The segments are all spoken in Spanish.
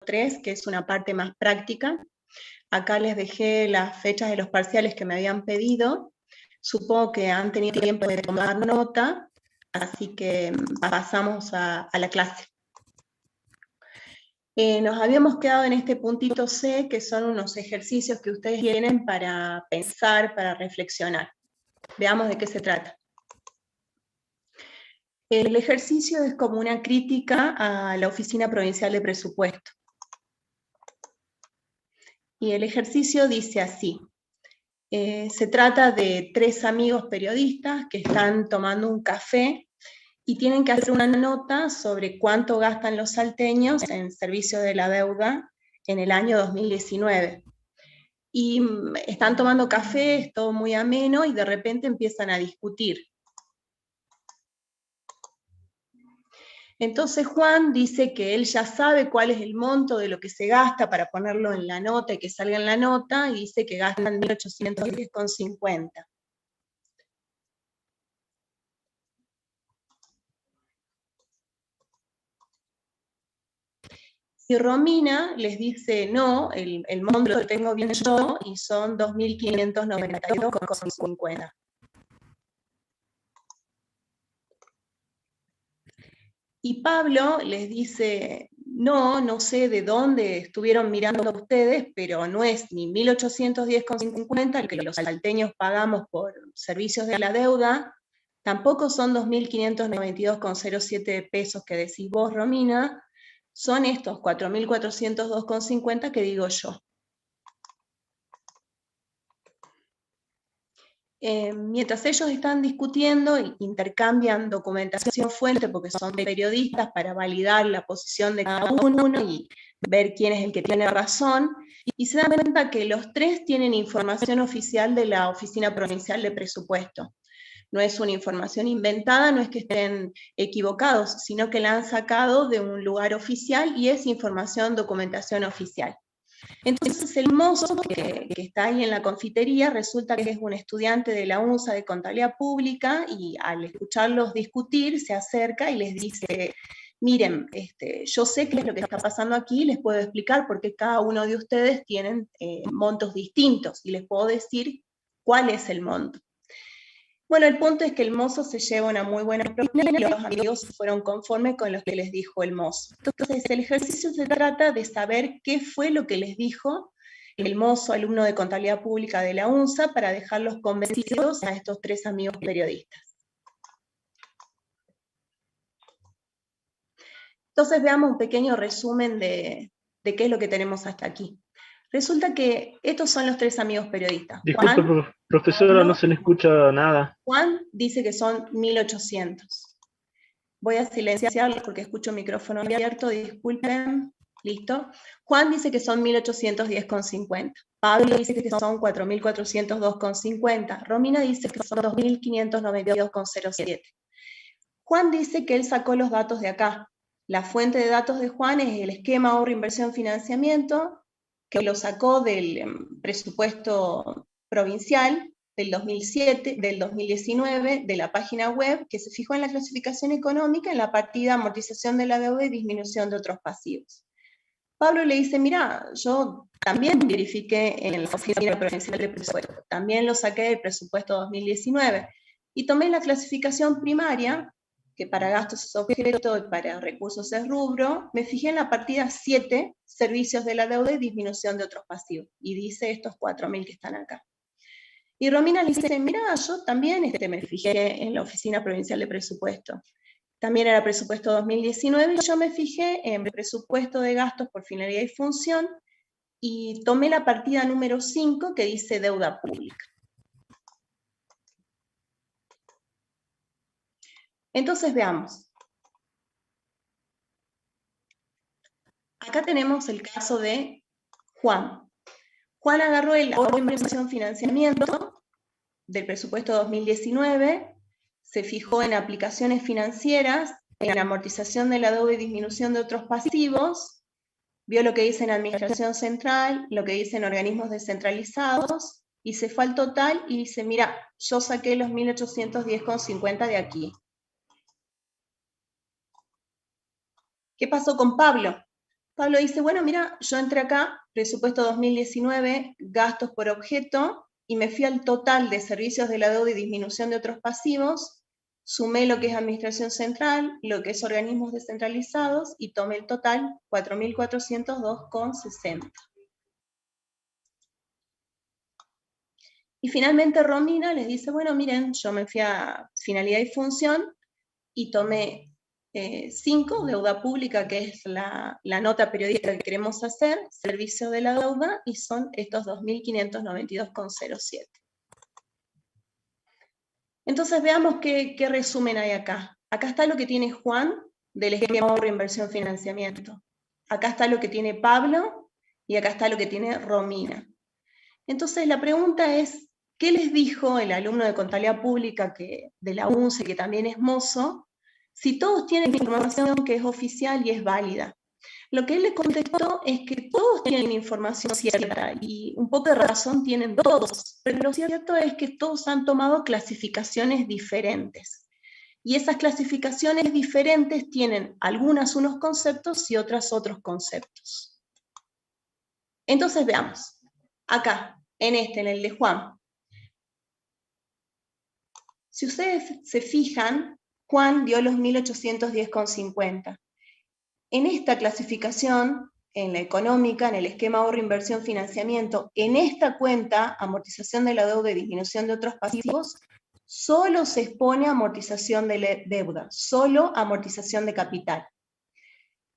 3, que es una parte más práctica. Acá les dejé las fechas de los parciales que me habían pedido. Supongo que han tenido tiempo de tomar nota, así que pasamos a la clase. Nos habíamos quedado en este puntito C, que son unos ejercicios que ustedes tienen para pensar, para reflexionar. Veamos de qué se trata. El ejercicio es como una crítica a la Oficina Provincial de Presupuesto. Y el ejercicio dice así. Se trata de 3 amigos periodistas que están tomando un café y tienen que hacer una nota sobre cuánto gastan los salteños en servicio de la deuda en el año 2019. Y están tomando café, es todo muy ameno, y de repente empiezan a discutir. Entonces Juan dice que él ya sabe cuál es el monto de lo que se gasta para ponerlo en la nota y que salga en la nota, y dice que gastan 1.810,50. Y Romina les dice, no, el monto lo tengo bien yo, y son 2.592,50. Y Pablo les dice, no sé de dónde estuvieron mirando ustedes, pero no es ni 1.810,50 el que los salteños pagamos por servicios de la deuda, tampoco son 2.592,07 pesos que decís vos, Romina, son estos 4.402,50 que digo yo. Mientras ellos están discutiendo, intercambian documentación fuente, porque son periodistas, para validar la posición de cada uno y ver quién es el que tiene razón, y se dan cuenta que los 3 tienen información oficial de la Oficina Provincial de Presupuesto. No es una información inventada, no es que estén equivocados, sino que la han sacado de un lugar oficial y es información, documentación oficial. Entonces el mozo que está ahí en la confitería resulta que es un estudiante de la UNSA de Contabilidad Pública, y al escucharlos discutir se acerca y les dice, miren, yo sé qué es lo que está pasando aquí, les puedo explicar por qué cada uno de ustedes tienen montos distintos, y les puedo decir cuál es el monto. Bueno, el punto es que el mozo se lleva una muy buena propina y los amigos fueron conformes con lo que les dijo el mozo. Entonces, el ejercicio se trata de saber qué fue lo que les dijo el mozo, alumno de Contabilidad Pública de la UNSA, para dejarlos convencidos a estos 3 amigos periodistas. Entonces, veamos un pequeño resumen de qué es lo que tenemos hasta aquí. Resulta que estos son los 3 amigos periodistas. Disculpe, profesora, no se le escucha nada. Juan dice que son 1.800. Voy a silenciarlo porque escucho micrófono abierto, disculpen. Listo. Juan dice que son 1.810,50. Pablo dice que son 4.402,50. Romina dice que son 2.592,07. Juan dice que él sacó los datos de acá. La fuente de datos de Juan es el esquema ahorro, inversión, financiamiento, que lo sacó del presupuesto provincial del 2007, del 2019, de la página web, que se fijó en la clasificación económica en la partida amortización de la deuda y disminución de otros pasivos. Pablo le dice, mira, yo también verifiqué en la Oficina Provincial de Presupuesto, también lo saqué del presupuesto 2019, y tomé la clasificación primaria, que para gastos es objeto y para recursos es rubro, me fijé en la partida 7, servicios de la deuda y disminución de otros pasivos, y dice estos 4.000 que están acá. Y Romina le dice, mira, yo también me fijé en la Oficina Provincial de Presupuesto. También era presupuesto 2019, y yo me fijé en presupuesto de gastos por finalidad y función, y tomé la partida número 5 que dice deuda pública. Entonces veamos. Acá tenemos el caso de Juan. Juan agarró el ahorro, inversión, financiamiento del presupuesto 2019, se fijó en aplicaciones financieras, en la amortización de la deuda y disminución de otros pasivos, vio lo que dice en administración central, lo que dice en organismos descentralizados, y se fue al total y dice, mira, yo saqué los 1.810,50 de aquí. ¿Qué pasó con Pablo? Pablo dice, bueno, mira, yo entré acá, presupuesto 2019, gastos por objeto, y me fui al total de servicios de la deuda y disminución de otros pasivos, sumé lo que es administración central, lo que es organismos descentralizados, y tomé el total 4.402,60. Y finalmente Romina les dice, bueno, miren, yo me fui a finalidad y función, y tomé 5, deuda pública, que es la nota periódica que queremos hacer, servicio de la deuda, y son estos 2.592,07. Entonces veamos qué resumen hay acá. Acá está lo que tiene Juan del esquema ahorro, inversión, financiamiento. Acá está lo que tiene Pablo y acá está lo que tiene Romina. Entonces la pregunta es, ¿qué les dijo el alumno de Contabilidad Pública de la UNCE, que también es mozo, si todos tienen información que es oficial y es válida? Lo que él les contestó es que todos tienen información cierta y un poco de razón tienen todos, pero lo cierto es que todos han tomado clasificaciones diferentes. Y esas clasificaciones diferentes tienen algunas unos conceptos y otras otros conceptos. Entonces veamos, acá, en el de Juan. Si ustedes se fijan, Juan dio los 1810,50. En esta clasificación, en la económica, en el esquema ahorro, inversión, financiamiento, en esta cuenta, amortización de la deuda y disminución de otros pasivos, solo se expone amortización de deuda, solo amortización de capital.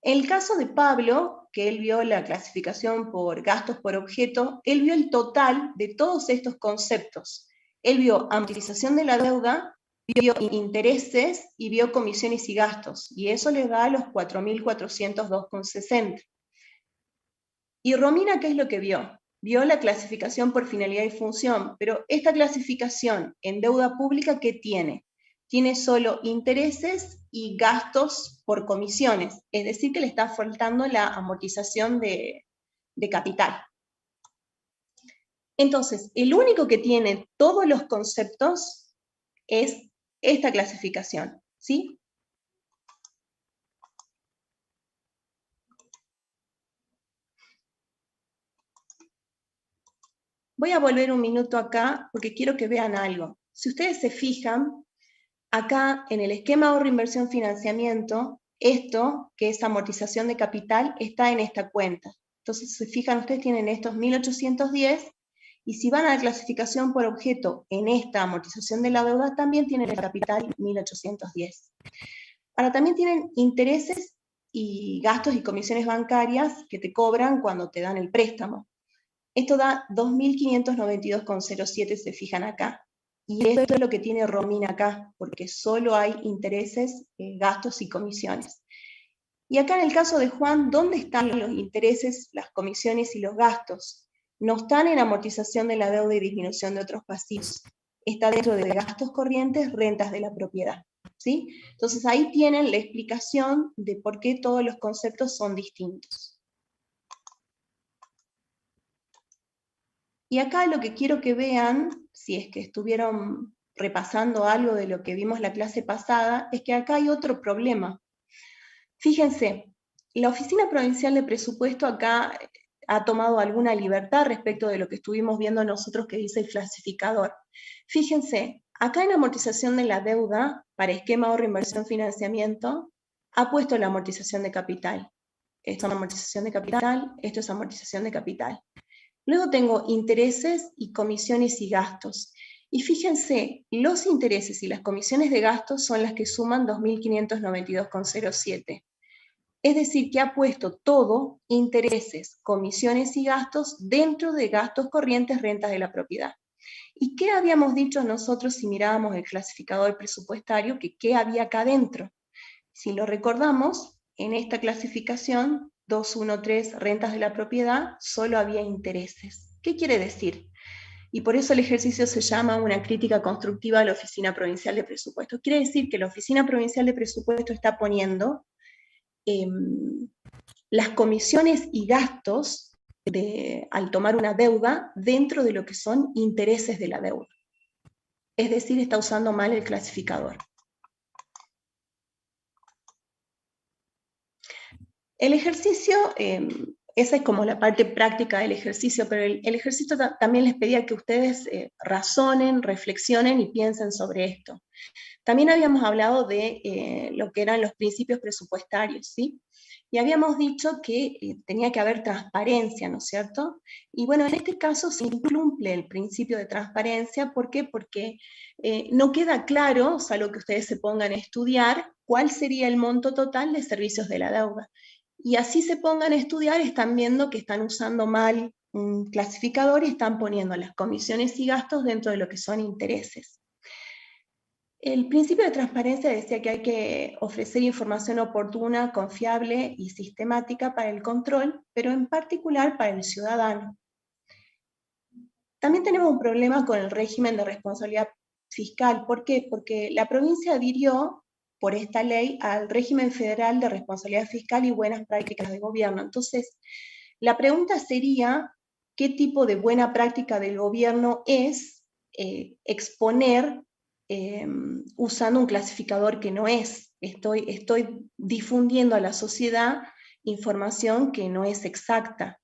En el caso de Pablo, que él vio la clasificación por gastos por objeto, él vio el total de todos estos conceptos. Él vio amortización de la deuda, vio intereses y vio comisiones y gastos, y eso le da a los 4.402,60. Y Romina, ¿qué es lo que vio? Vio la clasificación por finalidad y función, pero esta clasificación en deuda pública, ¿qué tiene? Tiene solo intereses y gastos por comisiones, es decir, que le está faltando la amortización de capital. Entonces, el único que tiene todos los conceptos es esta clasificación, ¿sí? Voy a volver un minuto acá porque quiero que vean algo. Si ustedes se fijan, acá en el esquema ahorro, inversión, financiamiento, esto, que es amortización de capital, está en esta cuenta. Entonces, se fijan, ustedes tienen estos 1.810, y si van a la clasificación por objeto en esta amortización de la deuda, también tienen el capital 1.810. Ahora, también tienen intereses y gastos y comisiones bancarias que te cobran cuando te dan el préstamo. Esto da 2.592,07, se fijan acá. Y esto es lo que tiene Romina acá, porque solo hay intereses, gastos y comisiones. Y acá en el caso de Juan, ¿dónde están los intereses, las comisiones y los gastos? No están en amortización de la deuda y disminución de otros pasivos. Está dentro de gastos corrientes, rentas de la propiedad, ¿sí? Entonces ahí tienen la explicación de por qué todos los conceptos son distintos. Y acá lo que quiero que vean, si es que estuvieron repasando algo de lo que vimos la clase pasada, es que acá hay otro problema. Fíjense, la Oficina Provincial de Presupuesto acá ha tomado alguna libertad respecto de lo que estuvimos viendo nosotros que dice el clasificador. Fíjense, acá en amortización de la deuda, para esquema ahorro, inversión, financiamiento, ha puesto la amortización de capital. Esto es amortización de capital, esto es amortización de capital. Luego tengo intereses y comisiones y gastos. Y fíjense, los intereses y las comisiones de gastos son las que suman 2.592,07. Es decir, que ha puesto todo, intereses, comisiones y gastos, dentro de gastos corrientes, rentas de la propiedad. ¿Y qué habíamos dicho nosotros si mirábamos el clasificador presupuestario? Que qué había acá adentro. Si lo recordamos, en esta clasificación 213, rentas de la propiedad, solo había intereses. ¿Qué quiere decir? Y por eso el ejercicio se llama una crítica constructiva a la Oficina Provincial de Presupuesto. Quiere decir que la Oficina Provincial de Presupuesto está poniendo las comisiones y gastos al tomar una deuda dentro de lo que son intereses de la deuda. Es decir, está usando mal el clasificador. El ejercicio, esa es como la parte práctica del ejercicio, pero el ejercicio también les pedía que ustedes razonen, reflexionen y piensen sobre esto. También habíamos hablado de lo que eran los principios presupuestarios, ¿sí? Y habíamos dicho que tenía que haber transparencia, ¿no es cierto? Y bueno, en este caso se incumple el principio de transparencia. ¿Por qué? Porque no queda claro, salvo que ustedes se pongan a estudiar, cuál sería el monto total de servicios de la deuda. Y así se pongan a estudiar, están viendo que están usando mal un clasificador y están poniendo las comisiones y gastos dentro de lo que son intereses. El principio de transparencia decía que hay que ofrecer información oportuna, confiable y sistemática para el control, pero en particular para el ciudadano. También tenemos un problema con el régimen de responsabilidad fiscal. ¿Por qué? Porque la provincia adhirió por esta ley al régimen federal de responsabilidad fiscal y buenas prácticas de gobierno. Entonces, la pregunta sería, ¿qué tipo de buena práctica del gobierno es exponer usando un clasificador que no es? Estoy difundiendo a la sociedad información que no es exacta.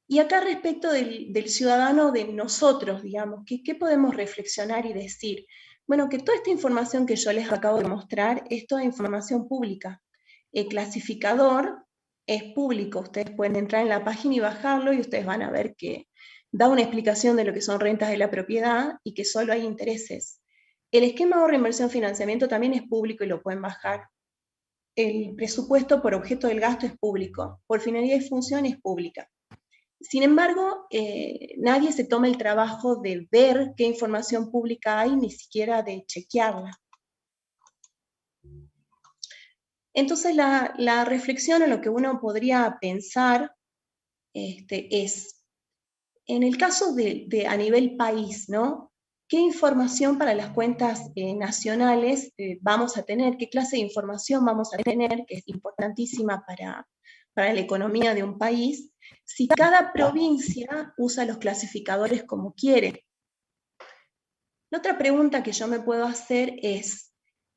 Y acá respecto del ciudadano, de nosotros, digamos, ¿qué podemos reflexionar y decir? Bueno, que toda esta información que yo les acabo de mostrar es toda información pública. El clasificador es público, ustedes pueden entrar en la página y bajarlo y ustedes van a ver que da una explicación de lo que son rentas de la propiedad y que solo hay intereses. El esquema de ahorro, inversión, financiamiento también es público y lo pueden bajar. El presupuesto por objeto del gasto es público, por finalidad y función es pública. Sin embargo, nadie se toma el trabajo de ver qué información pública hay, ni siquiera de chequearla. Entonces, la reflexión o lo que uno podría pensar es, en el caso de a nivel país, ¿no? ¿Qué información para las cuentas nacionales vamos a tener? ¿Qué clase de información vamos a tener? Que es importantísima para la economía de un país, si cada provincia usa los clasificadores como quiere. La otra pregunta que yo me puedo hacer es,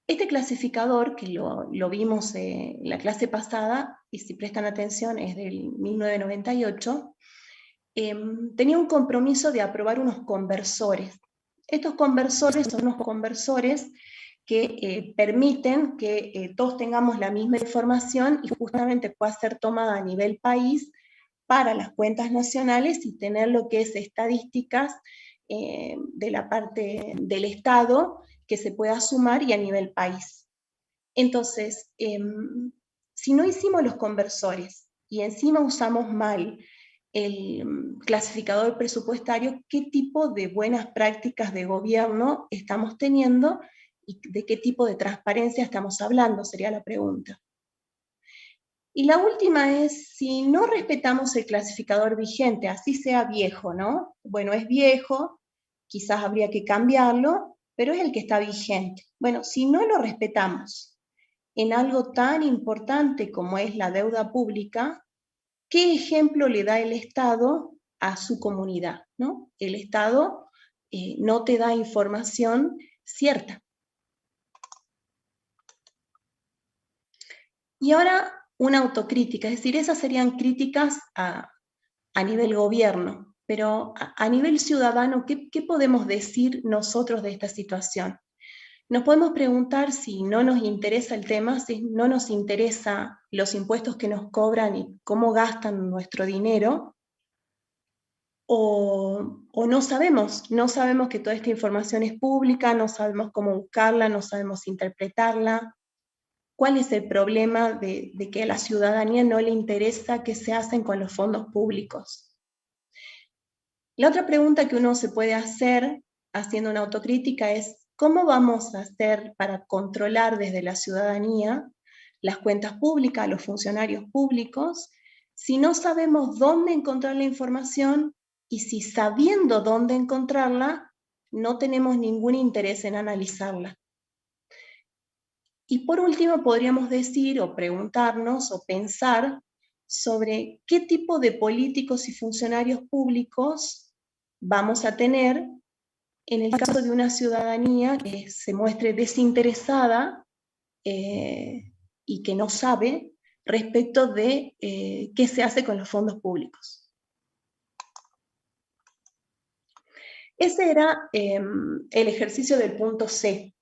este clasificador, que lo vimos en la clase pasada, y si prestan atención es del 1998, tenía un compromiso de aprobar unos conversores. Estos conversores son unos conversores que permiten que todos tengamos la misma información y justamente pueda ser tomada a nivel país para las cuentas nacionales y tener lo que es estadísticas de la parte del Estado que se pueda sumar y a nivel país. Entonces, si no hicimos los conversores y encima usamos mal el clasificador presupuestario, ¿qué tipo de buenas prácticas de gobierno estamos teniendo y de qué tipo de transparencia estamos hablando? Sería la pregunta. Y la última es, si no respetamos el clasificador vigente, así sea viejo, ¿no? Bueno, es viejo, quizás habría que cambiarlo, pero es el que está vigente. Bueno, si no lo respetamos en algo tan importante como es la deuda pública, ¿qué ejemplo le da el Estado a su comunidad? ¿No? El Estado no te da información cierta. Y ahora una autocrítica, es decir, esas serían críticas a nivel gobierno, pero a nivel ciudadano, ¿qué podemos decir nosotros de esta situación? Nos podemos preguntar si no nos interesa el tema, si no nos interesa los impuestos que nos cobran y cómo gastan nuestro dinero, o no sabemos que toda esta información es pública, no sabemos cómo buscarla, no sabemos interpretarla. ¿Cuál es el problema de que a la ciudadanía no le interesa qué se hacen con los fondos públicos? La otra pregunta que uno se puede hacer haciendo una autocrítica es, ¿cómo vamos a hacer para controlar desde la ciudadanía las cuentas públicas, los funcionarios públicos, si no sabemos dónde encontrar la información y si sabiendo dónde encontrarla, no tenemos ningún interés en analizarla? Y por último, podríamos decir o preguntarnos o pensar sobre qué tipo de políticos y funcionarios públicos vamos a tener en el caso de una ciudadanía que se muestre desinteresada y que no sabe respecto de qué se hace con los fondos públicos. Ese era el ejercicio del punto C,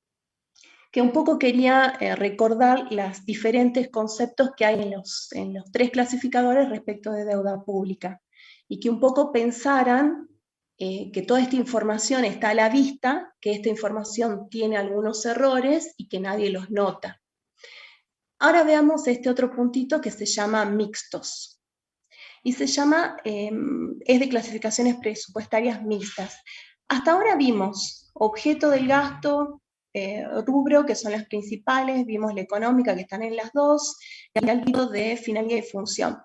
que un poco quería recordar los diferentes conceptos que hay en los 3 clasificadores respecto de deuda pública, y que un poco pensaran que toda esta información está a la vista, que esta información tiene algunos errores y que nadie los nota. Ahora veamos este otro puntito que se llama mixtos. Y se llama, es de clasificaciones presupuestarias mixtas. Hasta ahora vimos objeto del gasto, rubro, que son las principales, vimos la económica, que están en las dos, y algo de finalidad y función.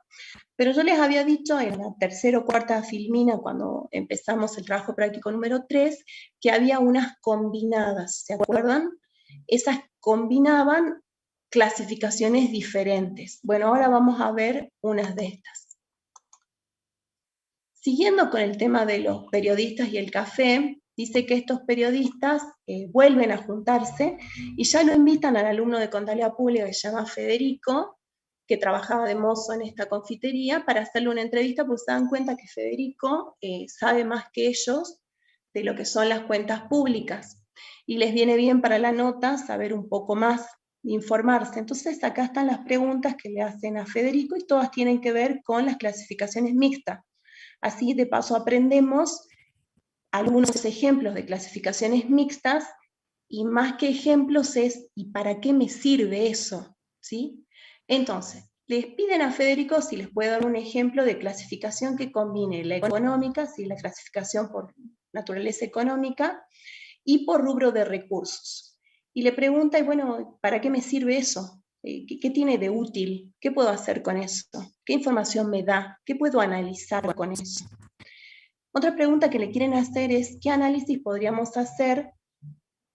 Pero yo les había dicho en la tercera o cuarta filmina, cuando empezamos el trabajo práctico número 3, que había unas combinadas, ¿se acuerdan? Esas combinaban clasificaciones diferentes. Bueno, ahora vamos a ver unas de estas. Siguiendo con el tema de los periodistas y el café, dice que estos periodistas vuelven a juntarse y ya lo invitan al alumno de Contabilidad Pública que se llama Federico, que trabajaba de mozo en esta confitería, para hacerle una entrevista, pues se dan cuenta que Federico sabe más que ellos de lo que son las cuentas públicas, y les viene bien para la nota saber un poco más, informarse. Entonces acá están las preguntas que le hacen a Federico, y todas tienen que ver con las clasificaciones mixtas. Así de paso aprendemos algunos ejemplos de clasificaciones mixtas, y más que ejemplos es ¿y para qué me sirve eso? ¿Sí? Entonces, les piden a Federico si les puede dar un ejemplo de clasificación que combine la económica, ¿sí? La clasificación por naturaleza económica, y por rubro de recursos. Y le pregunta, y bueno, ¿para qué me sirve eso? ¿Qué tiene de útil? ¿Qué puedo hacer con eso? ¿Qué información me da? ¿Qué puedo analizar con eso? Otra pregunta que le quieren hacer es, ¿qué análisis podríamos hacer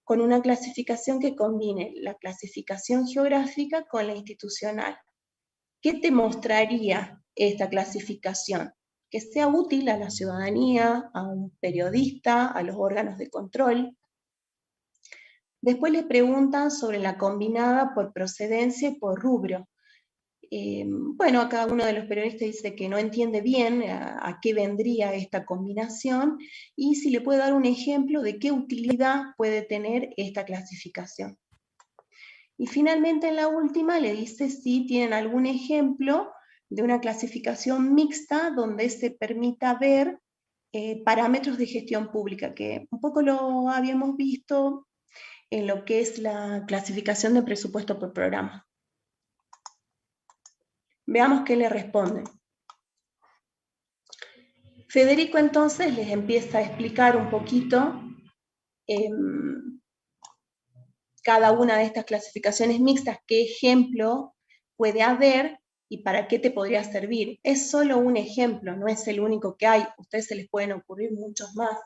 con una clasificación que combine la clasificación geográfica con la institucional? ¿Qué te mostraría esta clasificación? Que sea útil a la ciudadanía, a un periodista, a los órganos de control. Después le preguntan sobre la combinada por procedencia y por rubro. Bueno, acá uno de los periodistas dice que no entiende bien a qué vendría esta combinación, y si le puede dar un ejemplo de qué utilidad puede tener esta clasificación. Y finalmente en la última le dice si tienen algún ejemplo de una clasificación mixta donde se permita ver parámetros de gestión pública, que un poco lo habíamos visto en lo que es la clasificación de presupuesto por programa. Veamos qué le responden. Federico entonces les empieza a explicar un poquito cada una de estas clasificaciones mixtas, qué ejemplo puede haber y para qué te podría servir. Es solo un ejemplo, no es el único que hay. A ustedes se les pueden ocurrir muchos más,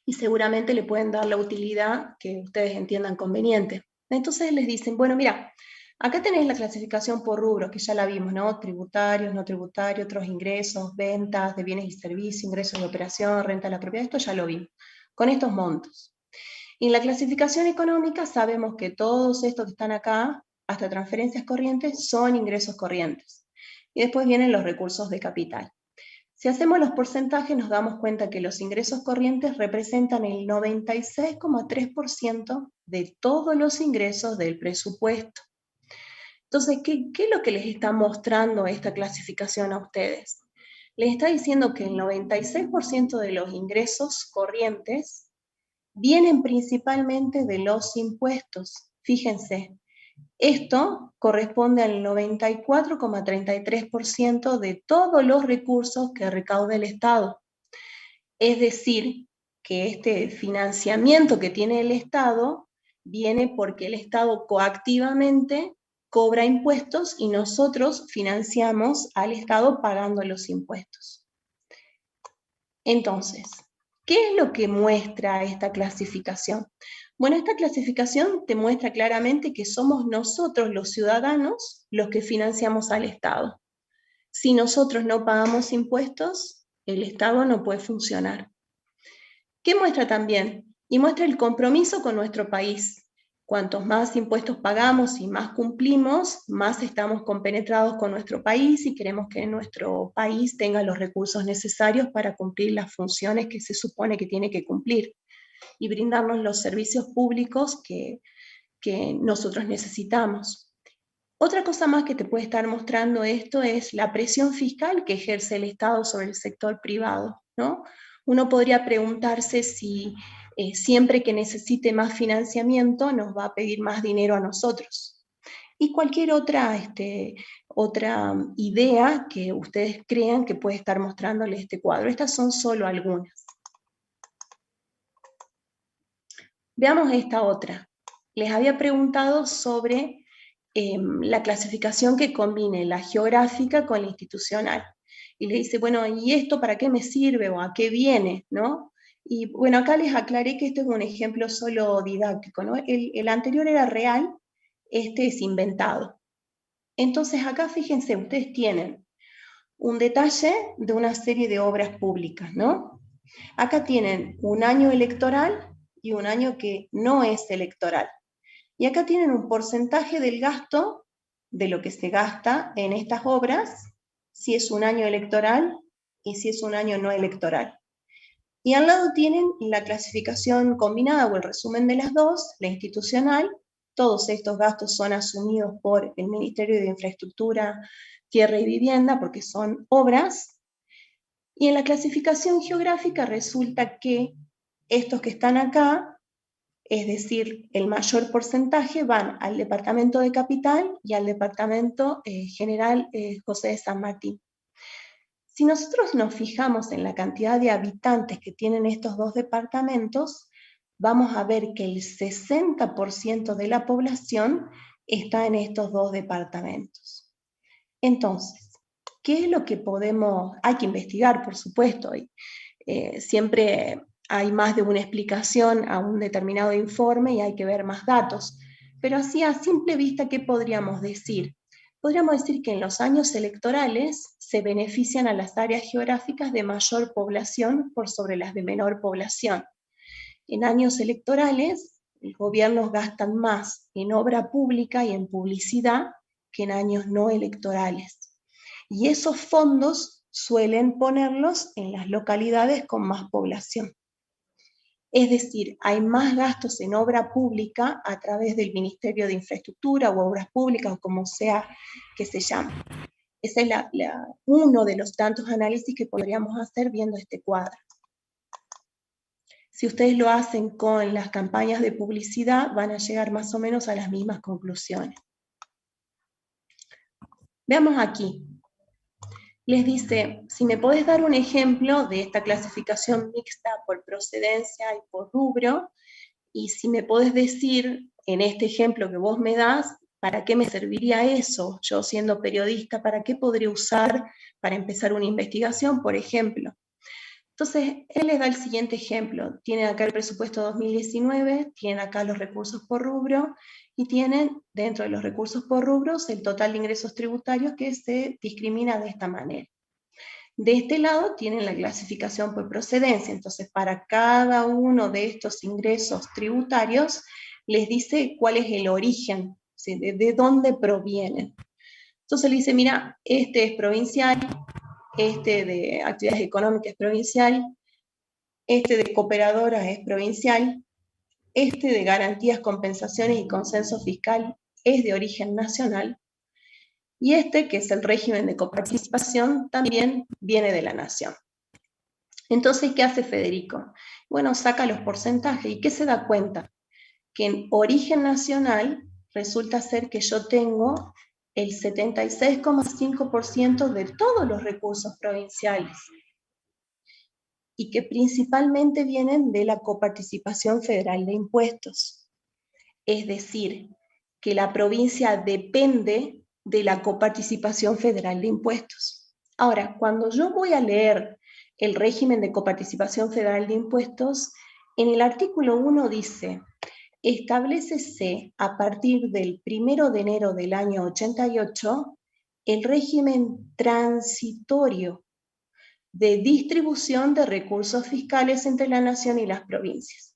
y seguramente le pueden dar la utilidad que ustedes entiendan conveniente. Entonces les dicen, bueno, mira, acá tenés la clasificación por rubros, que ya la vimos, ¿no? Tributarios, no tributarios, otros ingresos, ventas de bienes y servicios, ingresos de operación, renta de la propiedad, esto ya lo vimos, con estos montos. Y en la clasificación económica sabemos que todos estos que están acá, hasta transferencias corrientes, son ingresos corrientes. Y después vienen los recursos de capital. Si hacemos los porcentajes nos damos cuenta que los ingresos corrientes representan el 96,3% de todos los ingresos del presupuesto. Entonces, ¿qué es lo que les está mostrando esta clasificación a ustedes? Les está diciendo que el 96% de los ingresos corrientes vienen principalmente de los impuestos. Fíjense, esto corresponde al 94,33% de todos los recursos que recauda el Estado. Es decir, que este financiamiento que tiene el Estado viene porque el Estado coactivamente cobra impuestos y nosotros financiamos al Estado pagando los impuestos. Entonces, ¿qué es lo que muestra esta clasificación? Bueno, esta clasificación te muestra claramente que somos nosotros los ciudadanos los que financiamos al Estado. Si nosotros no pagamos impuestos, el Estado no puede funcionar. ¿Qué muestra también? Y muestra el compromiso con nuestro país. Cuantos más impuestos pagamos y más cumplimos, más estamos compenetrados con nuestro país y queremos que nuestro país tenga los recursos necesarios para cumplir las funciones que se supone que tiene que cumplir y brindarnos los servicios públicos que nosotros necesitamos. Otra cosa más que te puede estar mostrando esto es la presión fiscal que ejerce el Estado sobre el sector privado, ¿no? Uno podría preguntarse si siempre que necesite más financiamiento nos va a pedir más dinero a nosotros. Y cualquier otra idea que ustedes crean que puede estar mostrándole este cuadro. Estas son solo algunas. Veamos esta otra. Les había preguntado sobre la clasificación que combine la geográfica con la institucional. Y le dice, bueno, ¿y esto para qué me sirve o a qué viene? ¿No? Y bueno, acá les aclaré que este es un ejemplo solo didáctico, ¿no? El anterior era real, este es inventado. Entonces acá fíjense, ustedes tienen un detalle de una serie de obras públicas, ¿no? Acá tienen un año electoral y un año que no es electoral. Y acá tienen un porcentaje del gasto, de lo que se gasta en estas obras, si es un año electoral y si es un año no electoral. Y al lado tienen la clasificación combinada o el resumen de las dos, la institucional. Todos estos gastos son asumidos por el Ministerio de Infraestructura, Tierra y Vivienda porque son obras. Y en la clasificación geográfica resulta que estos que están acá, es decir, el mayor porcentaje van al departamento de Capital y al departamento general José de San Martín. Si nosotros nos fijamos en la cantidad de habitantes que tienen estos dos departamentos, vamos a ver que el 60% de la población está en estos dos departamentos. Entonces, ¿qué es lo que podemos? Hay que investigar, por supuesto, y siempre hay más de una explicación a un determinado informe y hay que ver más datos. Pero así a simple vista, ¿qué podríamos decir? Podríamos decir que en los años electorales se benefician a las áreas geográficas de mayor población por sobre las de menor población. En años electorales, los gobiernos gastan más en obra pública y en publicidad que en años no electorales. Y esos fondos suelen ponerlos en las localidades con más población. Es decir, hay más gastos en obra pública a través del Ministerio de Infraestructura o Obras Públicas o como sea que se llame. Ese es uno de los tantos análisis que podríamos hacer viendo este cuadro. Si ustedes lo hacen con las campañas de publicidad, van a llegar más o menos a las mismas conclusiones. Veamos aquí. Les dice, si me podés dar un ejemplo de esta clasificación mixta por procedencia y por rubro, y si me podés decir, en este ejemplo que vos me das, ¿para qué me serviría eso? Yo siendo periodista, ¿para qué podría usar para empezar una investigación, por ejemplo? Entonces, él les da el siguiente ejemplo. Tienen acá el presupuesto 2019, tienen acá los recursos por rubro, y tienen dentro de los recursos por rubros el total de ingresos tributarios que se discrimina de esta manera. De este lado tienen la clasificación por procedencia, entonces para cada uno de estos ingresos tributarios les dice cuál es el origen, ¿sí? de dónde provienen. Entonces le dice, mira, este es provincial, este de actividades económicas es provincial, este de cooperadoras es provincial, este de garantías, compensaciones y consenso fiscal es de origen nacional, y este, que es el régimen de coparticipación, también viene de la nación. Entonces, ¿qué hace Federico? Bueno, saca los porcentajes. ¿Y qué se da cuenta? Que en origen nacional resulta ser que yo tengo el 76,5% de todos los recursos provinciales y que principalmente vienen de la coparticipación federal de impuestos. Es decir, que la provincia depende de la coparticipación federal de impuestos. Ahora, cuando yo voy a leer el régimen de coparticipación federal de impuestos, en el artículo 1 dice, establécese a partir del 1 de enero del año 88 el régimen transitorio de distribución de recursos fiscales entre la nación y las provincias.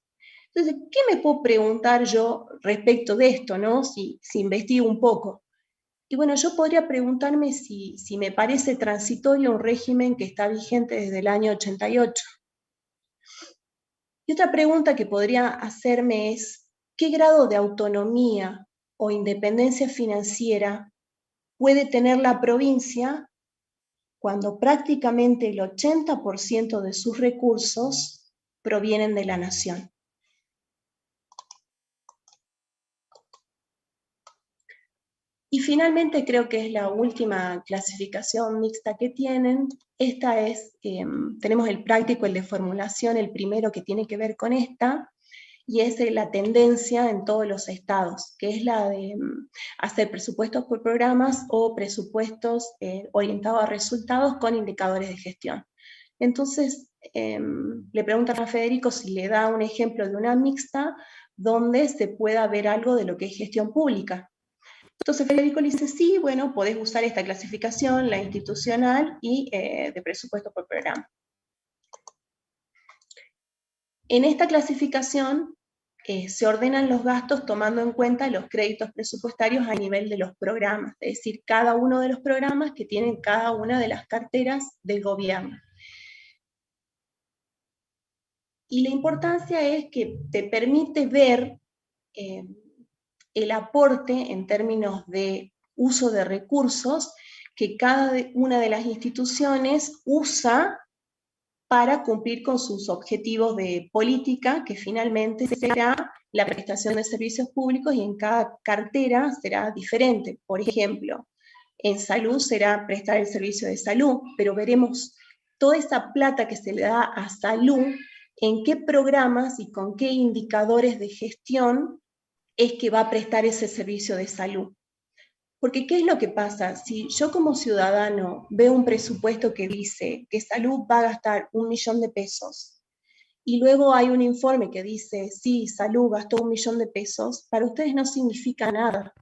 Entonces, ¿qué me puedo preguntar yo respecto de esto, ¿no? Si investigo un poco. Y bueno, yo podría preguntarme si me parece transitorio un régimen que está vigente desde el año 88. Y otra pregunta que podría hacerme es, ¿qué grado de autonomía o independencia financiera puede tener la provincia cuando prácticamente el 80% de sus recursos provienen de la nación? Y finalmente creo que es la última clasificación mixta que tienen. Esta es, tenemos el práctico, el de formulación, el primero que tiene que ver con esta, y es la tendencia en todos los estados, que es la de hacer presupuestos por programas o presupuestos orientados a resultados con indicadores de gestión. Entonces, le preguntan a Federico si le da un ejemplo de una mixta donde se pueda ver algo de lo que es gestión pública. Entonces Federico le dice, sí, bueno, podés usar esta clasificación, la institucional y de presupuesto por programa. En esta clasificación se ordenan los gastos tomando en cuenta los créditos presupuestarios a nivel de los programas, es decir, cada uno de los programas que tienen cada una de las carteras del gobierno. Y la importancia es que te permite ver el aporte en términos de uso de recursos que cada una de las instituciones usa para cumplir con sus objetivos de política, que finalmente será la prestación de servicios públicos, y en cada cartera será diferente. Por ejemplo, en salud será prestar el servicio de salud, pero veremos toda esa plata que se le da a salud, en qué programas y con qué indicadores de gestión es que va a prestar ese servicio de salud. Porque ¿qué es lo que pasa? Si yo como ciudadano veo un presupuesto que dice que salud va a gastar 1 millón de pesos y luego hay un informe que dice, sí, salud gastó 1 millón de pesos, para ustedes no significa nada.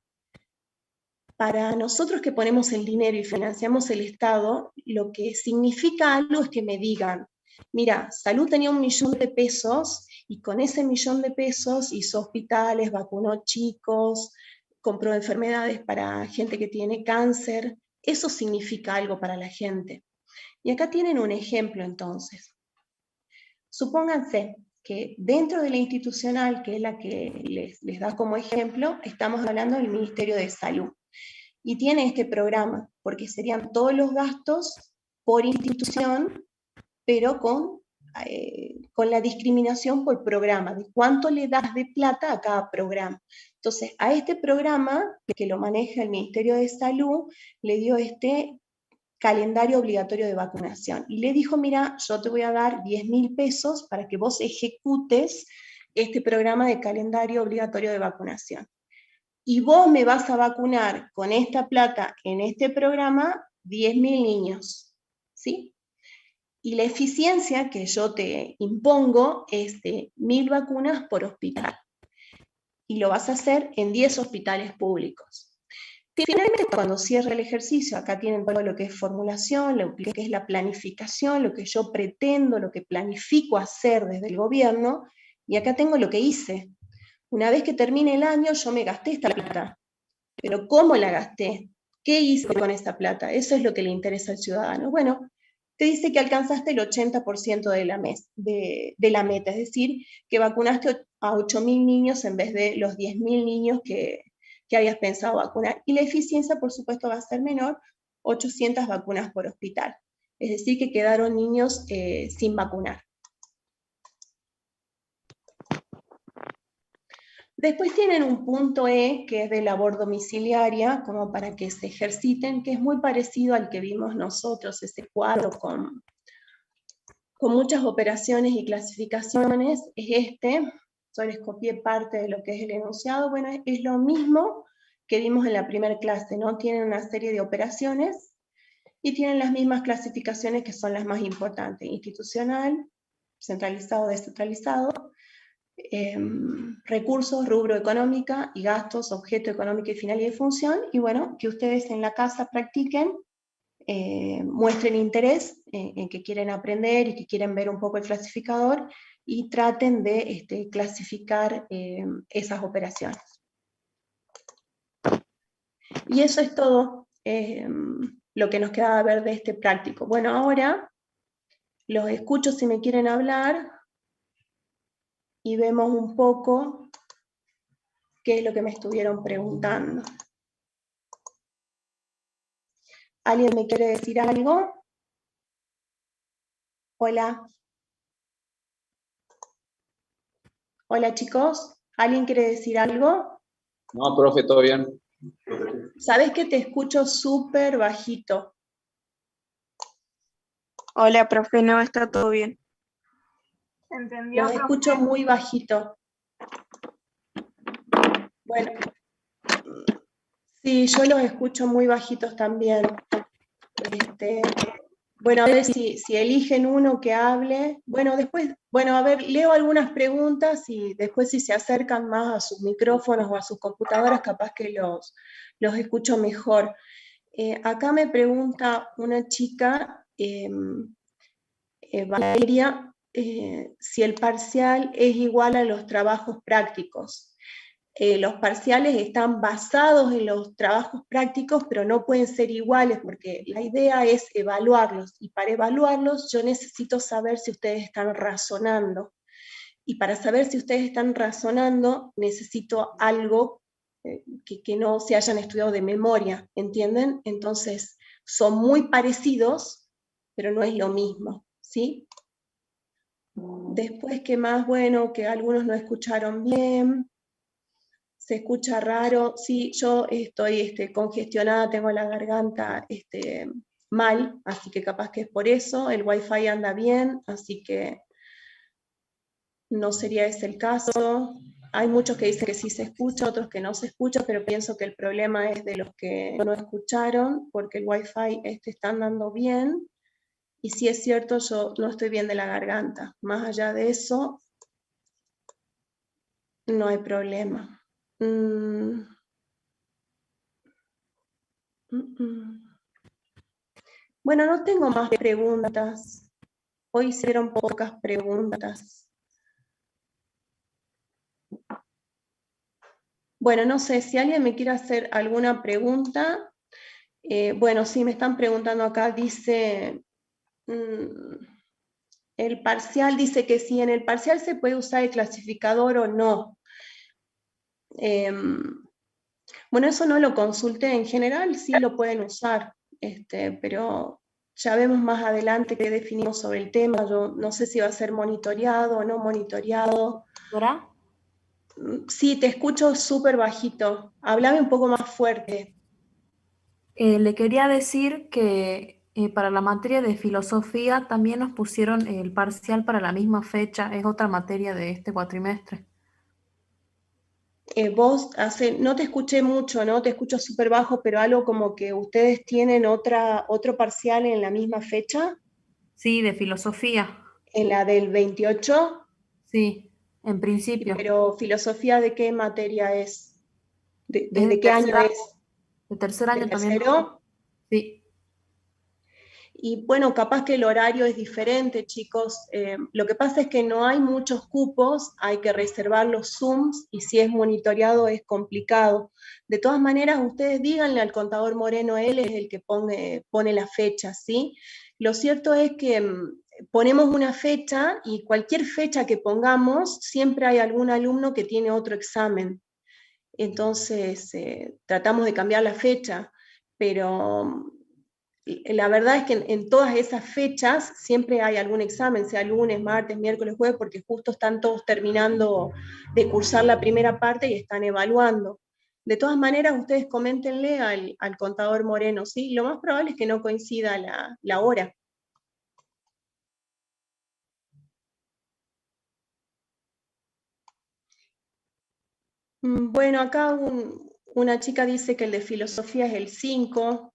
Para nosotros que ponemos el dinero y financiamos el Estado, lo que significa algo es que me digan, mira, salud tenía 1 millón de pesos y con ese 1 millón de pesos hizo hospitales, vacunó chicos, compró enfermedades para gente que tiene cáncer. Eso significa algo para la gente. Y acá tienen un ejemplo entonces. Supónganse que dentro de la institucional, que es la que les da como ejemplo, estamos hablando del Ministerio de Salud. Y tiene este programa, porque serían todos los gastos por institución, pero con la discriminación por programa, de cuánto le das de plata a cada programa. Entonces, a este programa, que lo maneja el Ministerio de Salud, le dio este calendario obligatorio de vacunación. Y le dijo, mira, yo te voy a dar 10.000 pesos para que vos ejecutes este programa de calendario obligatorio de vacunación. Y vos me vas a vacunar con esta plata en este programa 10.000 niños, ¿sí? Y la eficiencia que yo te impongo es de 1.000 vacunas por hospital. Y lo vas a hacer en 10 hospitales públicos. Finalmente, cuando cierre el ejercicio, acá tienen todo lo que es formulación, lo que es la planificación, lo que yo pretendo, lo que planifico hacer desde el gobierno, y acá tengo lo que hice. Una vez que termine el año, yo me gasté esta plata. Pero ¿cómo la gasté? ¿Qué hice con esta plata? Eso es lo que le interesa al ciudadano. Bueno, te dice que alcanzaste el 80% de la meta, es decir, que vacunaste a 8.000 niños en vez de los 10.000 niños que habías pensado vacunar. Y la eficiencia, por supuesto, va a ser menor, 800 vacunas por hospital. Es decir, que quedaron niños sin vacunar. Después tienen un punto E, que es de labor domiciliaria, como para que se ejerciten, que es muy parecido al que vimos nosotros, ese cuadro con muchas operaciones y clasificaciones, es este. Yo les copié parte de lo que es el enunciado. Bueno, es lo mismo que vimos en la primera clase, ¿no? Tienen una serie de operaciones y tienen las mismas clasificaciones que son las más importantes: institucional, centralizado, descentralizado, recursos, rubro económica y gastos, objeto económico y finalidad y función. Y bueno, que ustedes en la casa practiquen, muestren interés en que quieren aprender y que quieren ver un poco el clasificador, y traten de clasificar esas operaciones. Y eso es todo lo que nos queda ver de este práctico. Bueno, ahora los escucho si me quieren hablar y vemos un poco qué es lo que me estuvieron preguntando. ¿Alguien me quiere decir algo? Hola. Hola chicos, ¿alguien quiere decir algo? No, profe, todo bien. Sabes que te escucho súper bajito. Hola, profe, no, está todo bien. ¿Entendió, Los profe? escucho muy bajito. Bueno, sí, yo los escucho muy bajitos también. Bueno, a ver si eligen uno que hable. Bueno, después, a ver, leo algunas preguntas y después si se acercan más a sus micrófonos o a sus computadoras, capaz que los escucho mejor. Acá me pregunta una chica, Valeria, si el parcial es igual a los trabajos prácticos. Los parciales están basados en los trabajos prácticos, pero no pueden ser iguales porque la idea es evaluarlos, y para evaluarlos yo necesito saber si ustedes están razonando. Y para saber si ustedes están razonando, necesito algo que no se hayan estudiado de memoria, ¿entienden? Entonces, son muy parecidos, pero no es lo mismo, ¿sí? Después, ¿qué más? Bueno, que algunos no escucharon bien. Se escucha raro. Sí, yo estoy congestionada, tengo la garganta mal, así que capaz que es por eso. El wifi anda bien, así que no sería ese el caso. Hay muchos que dicen que sí se escucha, otros que no se escucha, pero pienso que el problema es de los que no escucharon, porque el wifi está andando bien. Y si es cierto, yo no estoy bien de la garganta. Más allá de eso, no hay problema. Bueno, no tengo más preguntas. Hoy hicieron pocas preguntas. Bueno, no sé, si alguien me quiere hacer alguna pregunta. Bueno, sí, me están preguntando acá, dice, el parcial, dice que si en el parcial se puede usar el clasificador o no. Bueno, eso no lo consulté, en general sí lo pueden usar, pero ya vemos más adelante qué definimos sobre el tema. Yo no sé si va a ser monitoreado o no monitoreado. ¿Dora? Sí, te escucho súper bajito. Háblame un poco más fuerte. Le quería decir que para la materia de filosofía también nos pusieron el parcial para la misma fecha, es otra materia de este cuatrimestre. No te escuché mucho, ¿no? Te escucho súper bajo, pero algo como que ustedes tienen otro parcial en la misma fecha, Sí, de filosofía, en la del 28, sí, en principio. pero filosofía, ¿de qué materia es? Es ¿Desde qué año es? de tercer ¿De año también. tercero? Sí, Y bueno, capaz que el horario es diferente, chicos. Lo que pasa es que no hay muchos cupos, hay que reservar los Zooms y si es monitoreado es complicado. De todas maneras, ustedes díganle al contador Moreno, él es el que pone la fecha, ¿sí? Lo cierto es que ponemos una fecha y cualquier fecha que pongamos, siempre hay algún alumno que tiene otro examen. Entonces, tratamos de cambiar la fecha, pero la verdad es que en todas esas fechas siempre hay algún examen, sea lunes, martes, miércoles, jueves, porque justo están todos terminando de cursar la primera parte y están evaluando. De todas maneras, ustedes coméntenle al contador Moreno, ¿sí? Lo más probable es que no coincida la hora. Bueno, acá una chica dice que el de filosofía es el 5,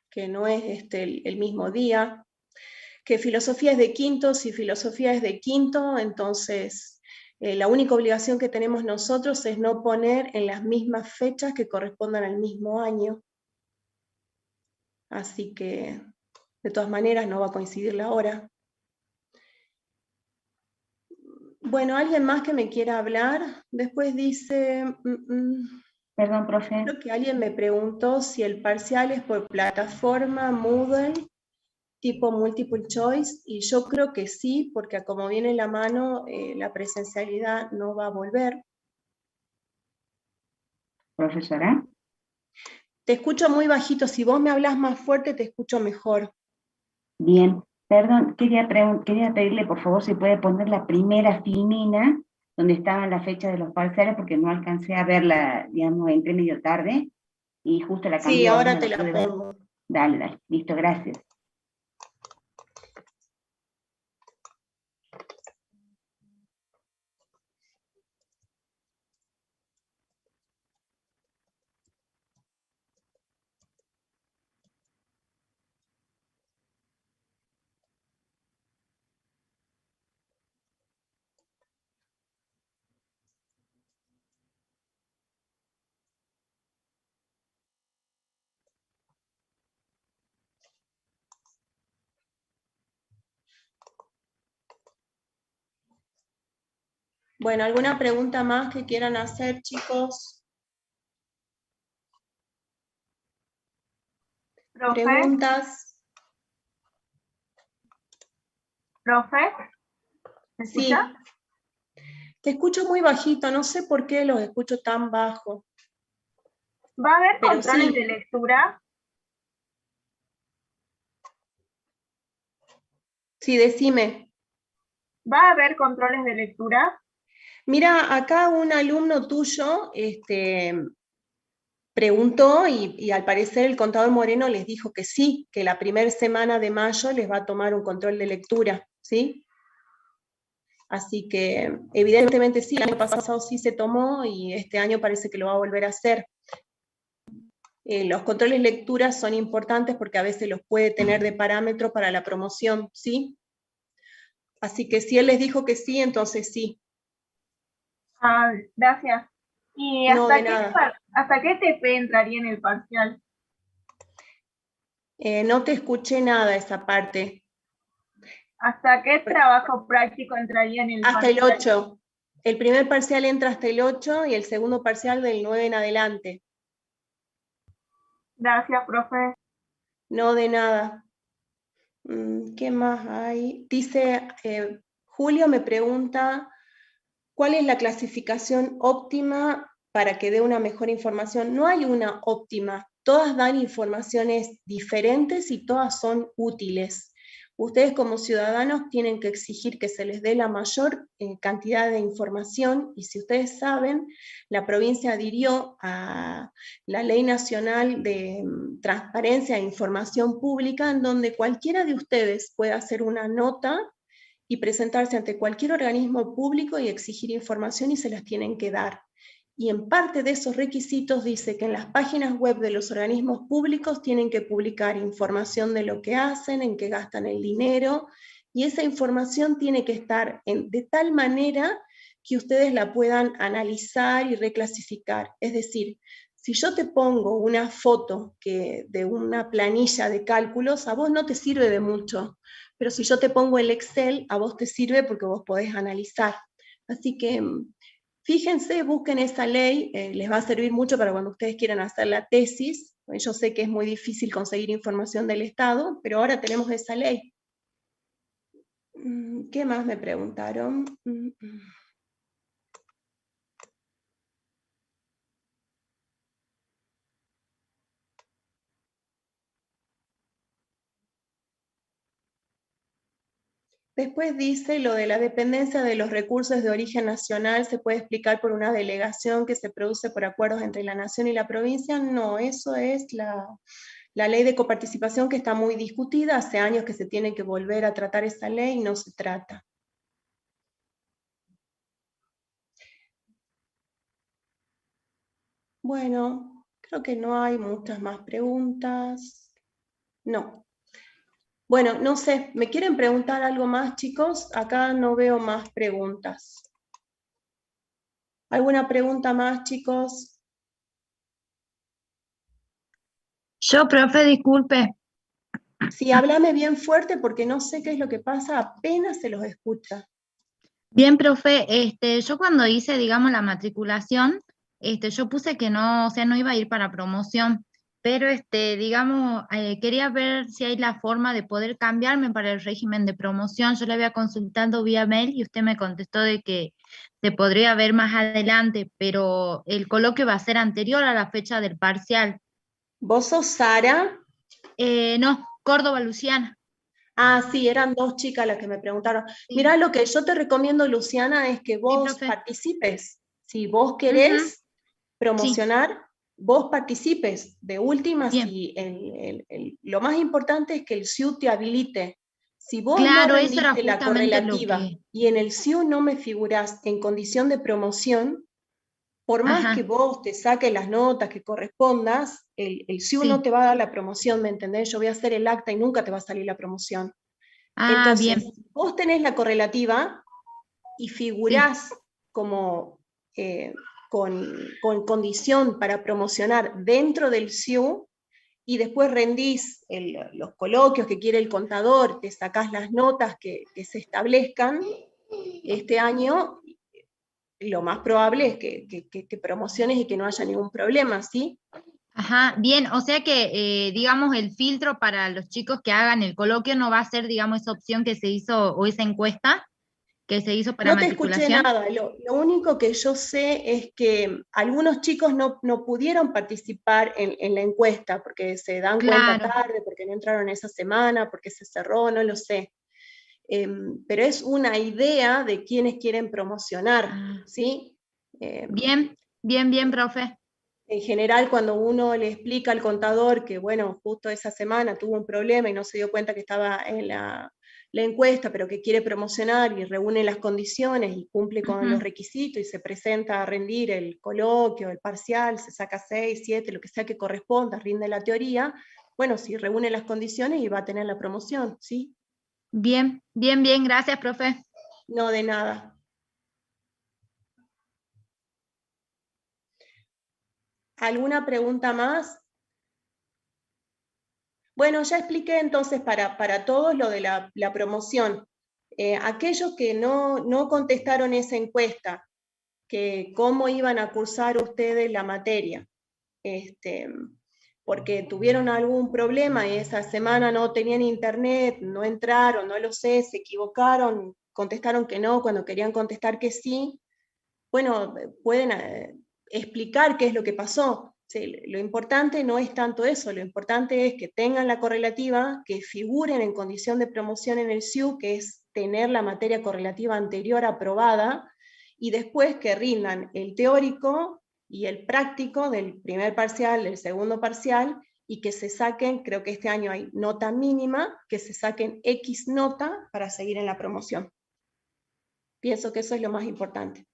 que no es el mismo día, que filosofía es de quinto. Si filosofía es de quinto, entonces la única obligación que tenemos nosotros es no poner en las mismas fechas que correspondan al mismo año. Así que, de todas maneras, no va a coincidir la hora. Bueno, ¿alguien más que me quiera hablar? Después dice, Perdón, profe. creo que alguien me preguntó si el parcial es por plataforma Moodle, tipo multiple choice, y yo creo que sí, porque como viene la mano, la presencialidad no va a volver. Profesora. Te escucho muy bajito, si vos me hablas más fuerte te escucho mejor. Bien, perdón, quería pedirle por favor si puede poner la primera filmina donde estaban las fechas de los parciales porque no alcancé a verla, digamos, entré medio tarde y justo la cambié Sí, ahora, ahora no te la la pude ver. pongo. Dale, listo, gracias. Bueno, ¿alguna pregunta más que quieran hacer, chicos? Profe, ¿Preguntas? profe, ¿me Sí. escucha? Te escucho muy bajito, no sé por qué los escucho tan bajo. ¿Va a haber Pero controles sí. de lectura? Sí, decime. ¿Va a haber controles de lectura? Mira, acá un alumno tuyo preguntó y al parecer el contador Moreno les dijo que sí, que la primera semana de mayo les va a tomar un control de lectura, ¿sí? Así que evidentemente sí, el año pasado sí se tomó y este año parece que lo va a volver a hacer. Los controles de lectura son importantes porque a veces los puede tener de parámetro para la promoción, ¿sí? Así que si él les dijo que sí, entonces sí. Ah, gracias. ¿Y No, de nada. hasta qué TP entraría en el parcial? No te escuché nada esa parte. ¿Hasta qué trabajo práctico entraría en el Hasta el parcial? 8. El primer parcial entra hasta el 8 y el segundo parcial del 9 en adelante. Gracias, profe. No, de nada. ¿Qué más hay? Dice, Julio me pregunta, ¿cuál es la clasificación óptima para que dé una mejor información? No hay una óptima, todas dan informaciones diferentes y todas son útiles. Ustedes como ciudadanos tienen que exigir que se les dé la mayor cantidad de información y si ustedes saben, la provincia adhirió a la Ley Nacional de Transparencia e Información Pública en donde cualquiera de ustedes puede hacer una nota y presentarse ante cualquier organismo público y exigir información y se las tienen que dar. Y en parte de esos requisitos dice que en las páginas web de los organismos públicos tienen que publicar información de lo que hacen, en qué gastan el dinero, y esa información tiene que estar de tal manera que ustedes la puedan analizar y reclasificar. Es decir, si yo te pongo una foto de una planilla de cálculos, a vos no te sirve de mucho, pero si yo te pongo el Excel, a vos te sirve porque vos podés analizar. Así que fíjense, busquen esa ley, les va a servir mucho para cuando ustedes quieran hacer la tesis. Yo sé que es muy difícil conseguir información del Estado, pero ahora tenemos esa ley. ¿Qué más me preguntaron? Después dice lo de la dependencia de los recursos de origen nacional, ¿se puede explicar por una delegación que se produce por acuerdos entre la nación y la provincia? No, eso es la ley de coparticipación que está muy discutida, hace años que se tiene que volver a tratar esa ley y no se trata. Bueno, creo que no hay muchas más preguntas. No. Bueno, no sé, ¿me quieren preguntar algo más, chicos? Acá no veo más preguntas. ¿Alguna pregunta más, chicos? Yo, profe, disculpe. Sí, háblame bien fuerte porque no sé qué es lo que pasa, apenas se los escucha. Bien, profe, yo cuando hice, digamos, la matriculación, yo puse que no, o sea, no iba a ir para promoción, pero, digamos, quería ver si hay la forma de poder cambiarme para el régimen de promoción. Yo le había consultado vía mail y usted me contestó de que se podría ver más adelante, pero el coloquio va a ser anterior a la fecha del parcial. ¿Vos sos Sara? No, Córdoba, Luciana. Ah, sí, eran dos chicas las que me preguntaron. Sí, Mirá, lo que yo te recomiendo, Luciana, es que sí, vos profe. participes. Si vos Ujú, querés sí, promocionar, vos participes. De última, bien. si lo más importante es que el SIU te habilite. Si vos no Claro, eso era rendiste la justamente lo correlativa que... y en el SIU no me figurás en condición de promoción, por más que Ajá, vos te saques las notas que correspondas, el SIU no sí. te va a dar la promoción, ¿me entendés? Yo voy a hacer el acta y nunca te va a salir la promoción. Ah, Entonces, bien, vos tenés la correlativa y sí. figurás como con condición para promocionar dentro del SIU y después rendís los coloquios que quiere el contador, te sacás las notas que se establezcan este año, lo más probable es que promociones y que no haya ningún problema, ¿sí? Ajá, bien, o sea que, digamos, el filtro para los chicos que hagan el coloquio no va a ser, digamos, esa opción que se hizo o esa encuesta que se hizo para No te escuché matriculación. nada, lo único que yo sé es que algunos chicos no pudieron participar en la encuesta porque se dan cuenta Claro. tarde, porque no entraron esa semana, porque se cerró, no lo sé. Pero es una idea de quienes quieren promocionar, Ah, ¿sí? bien, bien, bien, profe. En general, cuando uno le explica al contador que, bueno, justo esa semana tuvo un problema y no se dio cuenta que estaba en la encuesta, pero que quiere promocionar y reúne las condiciones y cumple con los Ujú, requisitos y se presenta a rendir el coloquio, el parcial, se saca 6, 7, lo que sea que corresponda, rinde la teoría, bueno, si reúne las condiciones y va a tener la promoción, ¿sí? bien, bien, bien, gracias, profe. No de nada. ¿Alguna pregunta más? Bueno, ya expliqué entonces para todos lo de la promoción. Aquellos que no contestaron esa encuesta, que cómo iban a cursar ustedes la materia, este, porque tuvieron algún problema y esa semana no tenían internet, no entraron, no lo sé, se equivocaron, contestaron que no cuando querían contestar que sí, bueno, pueden explicar qué es lo que pasó. Sí, lo importante no es tanto eso, lo importante es que tengan la correlativa, que figuren en condición de promoción en el SIU, que es tener la materia correlativa anterior aprobada, y después que rindan el teórico y el práctico del primer parcial, del segundo parcial, y que se saquen, creo que este año hay nota mínima, que se saquen X nota para seguir en la promoción. Pienso que eso es lo más importante.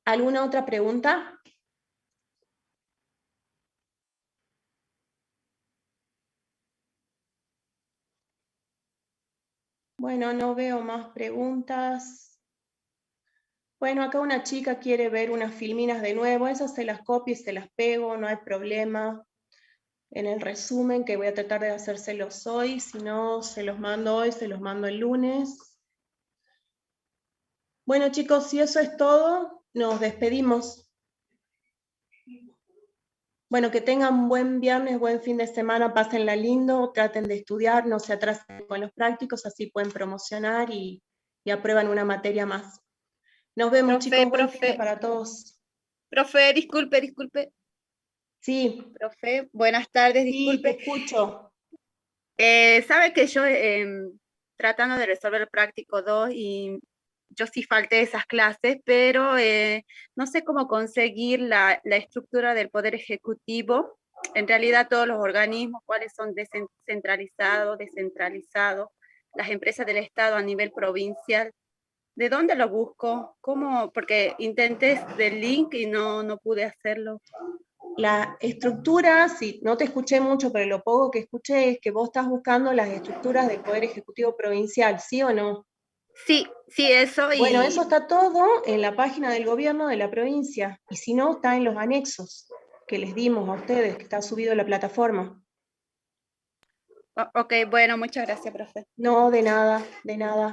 ¿Alguna otra pregunta? Bueno, no veo más preguntas. Bueno, acá una chica quiere ver unas filminas de nuevo, esas se las copio y se las pego, no hay problema. En el resumen, que voy a tratar de hacérselos hoy, si no se los mando hoy, se los mando el lunes. Bueno chicos, si eso es todo, nos despedimos. Bueno, que tengan buen viernes, buen fin de semana, pásenla lindo, traten de estudiar, no se atrasen con los prácticos, así pueden promocionar y aprueban una materia más. Nos vemos chicos, buen fin de para todos. Profe, disculpe. Sí, Profe, buenas tardes, sí, te disculpe. escucho. Sabe que yo tratando de resolver el práctico 2 y yo sí falté esas clases, pero no sé cómo conseguir la estructura del Poder Ejecutivo. En realidad todos los organismos, cuáles son descentralizados, las empresas del Estado a nivel provincial. ¿De dónde lo busco? ¿Cómo? Porque intenté del link y no pude hacerlo. La estructura, sí, no te escuché mucho, pero lo poco que escuché es que vos estás buscando las estructuras del Poder Ejecutivo Provincial, ¿sí o no? Sí, eso Bueno, y... eso está todo en la página del gobierno de la provincia, y si no, está en los anexos que les dimos a ustedes, que está subido a la plataforma. Ok, bueno, muchas gracias, profe. No, de nada, de nada.